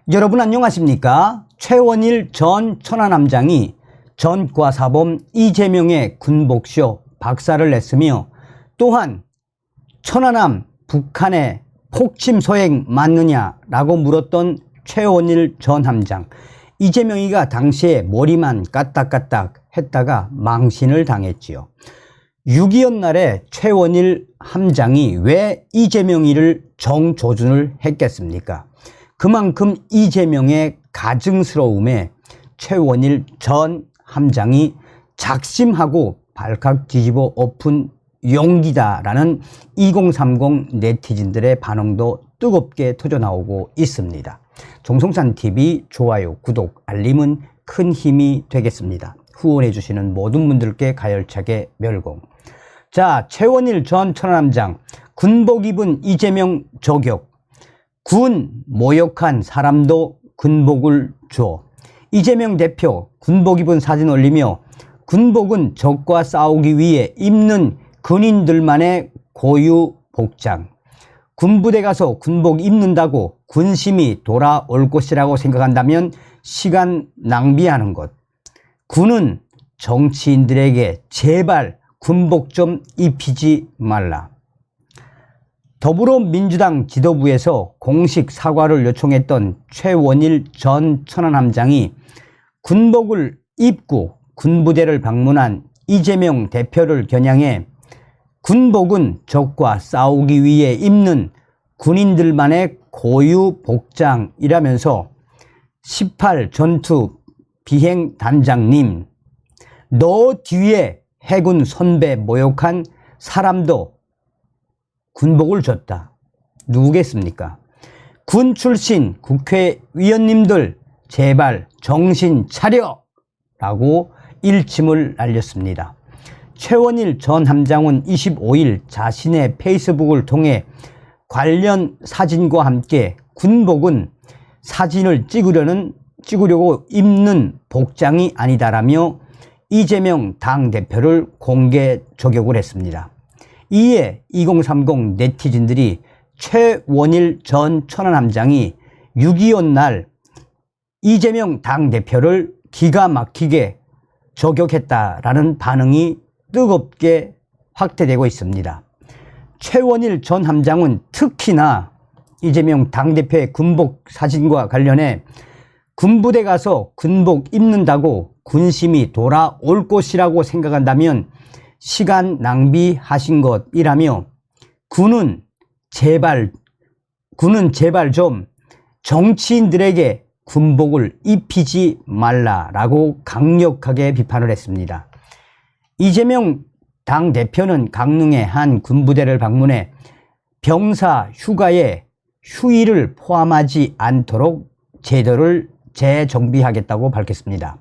여러분 안녕하십니까? 최원일 전 천안함장이 전과사범 이재명의 군복쇼 박살을 냈으며, 또한 천안함 북한의 폭침 소행 맞느냐라고 물었던 최원일 전 함장, 이재명이가 당시에 머리만 까딱까딱 했다가 망신을 당했지요. 6.25 날에 최원일 함장이 왜 이재명이를 정조준을 했겠습니까? 그만큼 이재명의 가증스러움에 최원일 전 함장이 작심하고 발칵 뒤집어 엎은 용기다라는 2030 네티즌들의 반응도 뜨겁게 터져나오고 있습니다. 정성찬TV 좋아요, 구독, 알림은 큰 힘이 되겠습니다. 후원해 주시는 모든 분들께 가열차게 멸공. 자, 최원일 전 천안함장, 군복 입은 이재명 저격, 군 모욕한 사람도 군복을 줘. 이재명 대표 군복 입은 사진 올리며, 군복은 적과 싸우기 위해 입는 군인들만의 고유 복장. 군부대 가서 군복 입는다고 군심이 돌아올 것이라고 생각한다면 시간 낭비하는 것. 군은 정치인들에게 제발 군복 좀 입히지 말라. 더불어민주당 지도부에서 공식 사과를 요청했던 최원일 전 천안함장이 군복을 입고 군부대를 방문한 이재명 대표를 겨냥해 군복은 적과 싸우기 위해 입는 군인들만의 고유 복장이라면서 18 전투 비행단장님, 너 뒤에 해군 선배 모욕한 사람도 군복을 줬다. 누구겠습니까? 군 출신 국회의원님들 제발 정신 차려! 라고 일침을 날렸습니다. 최원일 전 함장은 25일 자신의 페이스북을 통해 관련 사진과 함께 군복은 사진을 찍으려고 입는 복장이 아니다라며 이재명 당대표를 공개 저격을 했습니다. 이에 2030 네티즌들이 최원일 전 천안함장이 6.25 날 이재명 당대표를 기가 막히게 저격했다라는 반응이 뜨겁게 확대되고 있습니다. 최원일 전 함장은 특히나 이재명 당대표의 군복 사진과 관련해 군부대 가서 군복 입는다고 군심이 돌아올 것이라고 생각한다면 시간 낭비하신 것이라며, 군은 제발 좀 정치인들에게 군복을 입히지 말라라고 강력하게 비판을 했습니다. 이재명 당대표는 강릉의 한 군부대를 방문해 병사 휴가에 휴일을 포함하지 않도록 제도를 재정비하겠다고 밝혔습니다.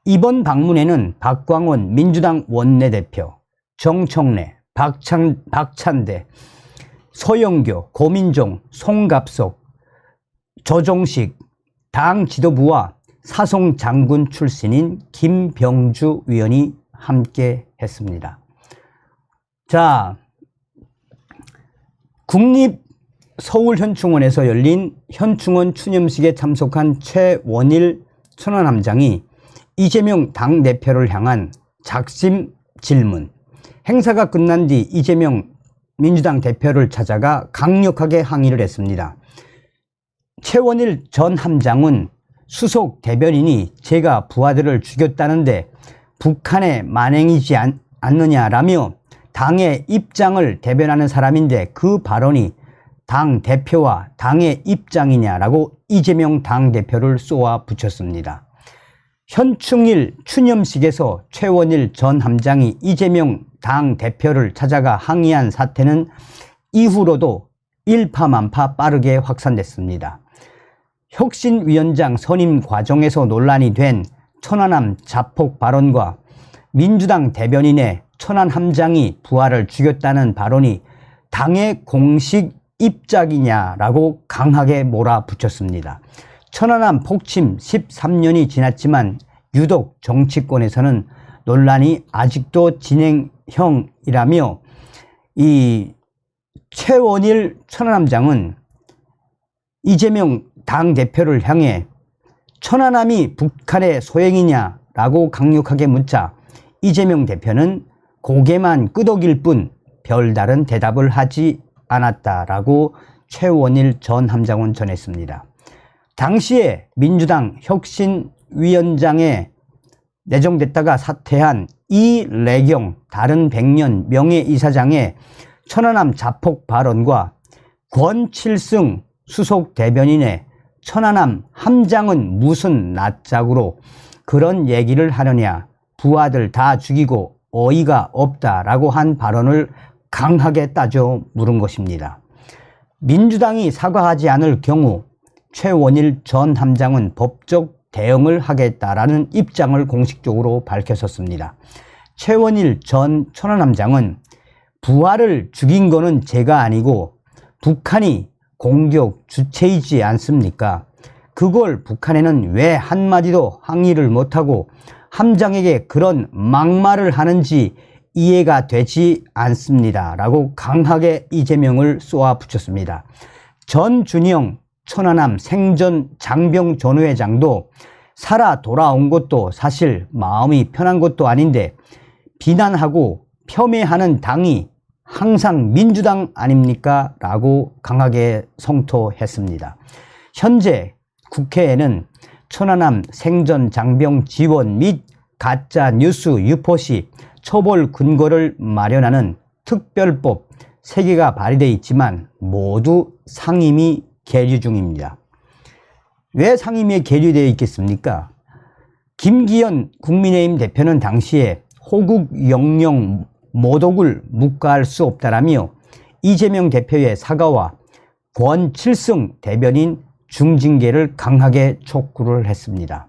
이번 방문에는 박광원 민주당 원내대표, 정청래, 박찬대, 서영교, 고민종, 송갑석, 조정식 당 지도부와 사송 장군 출신인 김병주 의원이 함께 했습니다. 자, 국립서울현충원에서 열린 현충원 추념식에 참석한 최원일 천안함장이 이재명 당대표를 향한 작심 질문. 행사가 끝난 뒤 이재명 민주당 대표를 찾아가 강력하게 항의를 했습니다. 최원일 전 함장은 수석 대변인이 제가 부하들을 죽였다는데 북한의 만행이지 않느냐라며 당의 입장을 대변하는 사람인데 그 발언이 당 대표와 당의 입장이냐라고 이재명 당대표를 쏘아 붙였습니다. 현충일 추념식에서 최원일 전 함장이 이재명 당대표를 찾아가 항의한 사태는 이후로도 일파만파 빠르게 확산됐습니다. 혁신위원장 선임 과정에서 논란이 된 천안함 자폭 발언과 민주당 대변인의 천안함장이 부하를 죽였다는 발언이 당의 공식 입장이냐라고 강하게 몰아붙였습니다. 천안함 폭침 13년이 지났지만 유독 정치권에서는 논란이 아직도 진행형이라며, 이 최원일 천안함장은 이재명 당대표를 향해 천안함이 북한의 소행이냐라고 강력하게 묻자 이재명 대표는 고개만 끄덕일 뿐 별다른 대답을 하지 않았다라고 최원일 전 함장은 전했습니다. 당시에 민주당 혁신위원장에 내정됐다가 사퇴한 이래경 다른 백년 명예이사장의 천안함 자폭 발언과 권칠승 수석 대변인의 천안함 함장은 무슨 낯짝으로 그런 얘기를 하느냐, 부하들 다 죽이고 어이가 없다라고 한 발언을 강하게 따져 물은 것입니다. 민주당이 사과하지 않을 경우 최원일 전 함장은 법적 대응을 하겠다라는 입장을 공식적으로 밝혔었습니다. 최원일 전 천안함장은 부하를 죽인 거는 제가 아니고 북한이 공격 주체이지 않습니까? 그걸 북한에는 왜 한마디도 항의를 못하고 함장에게 그런 막말을 하는지 이해가 되지 않습니다. 라고 강하게 이재명을 쏘아붙였습니다. 전준영 천안함 생전 장병 전우회장도 살아 돌아온 것도 사실 마음이 편한 것도 아닌데 비난하고 폄훼하는 당이 항상 민주당 아닙니까? 라고 강하게 성토했습니다. 현재 국회에는 천안함 생전 장병 지원 및 가짜 뉴스 유포시 처벌 근거를 마련하는 특별법 3개가 발의되어 있지만 모두 상임위 계류 중입니다. 왜 상임위에 계류되어 있겠습니까? 김기현 국민의힘 대표는 당시에 호국 영령 모독을 묵과할 수 없다라며 이재명 대표의 사과와 권칠승 대변인 중징계를 강하게 촉구를 했습니다.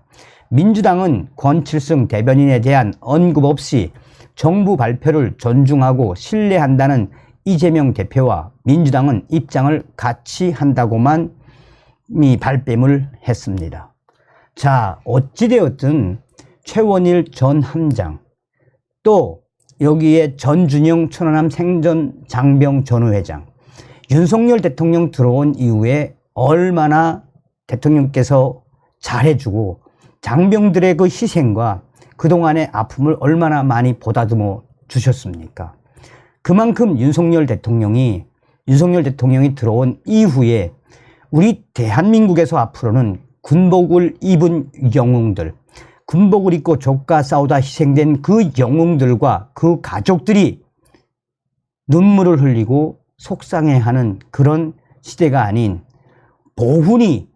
민주당은 권칠승 대변인에 대한 언급 없이 정부 발표를 존중하고 신뢰한다는 이재명 대표와 민주당은 입장을 같이 한다고만 발뺌을 했습니다. 자, 어찌되었든 최원일 전 함장 또 여기에 전준영 천안함 생전 장병 전우회장 윤석열 대통령 들어온 이후에 얼마나 대통령께서 잘해주고 장병들의 그 희생과 그동안의 아픔을 얼마나 많이 보다듬어 주셨습니까? 그만큼 윤석열 대통령이 들어온 이후에 우리 대한민국에서 앞으로는 군복을 입은 영웅들, 군복을 입고 적과 싸우다 희생된 그 영웅들과 그 가족들이 눈물을 흘리고 속상해하는 그런 시대가 아닌 보훈이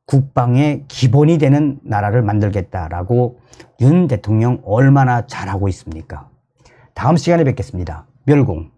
국방의 기본이 되는 나라를 만들겠다라고 윤 대통령 얼마나 잘하고 있습니까? 다음 시간에 뵙겠습니다. 멸공.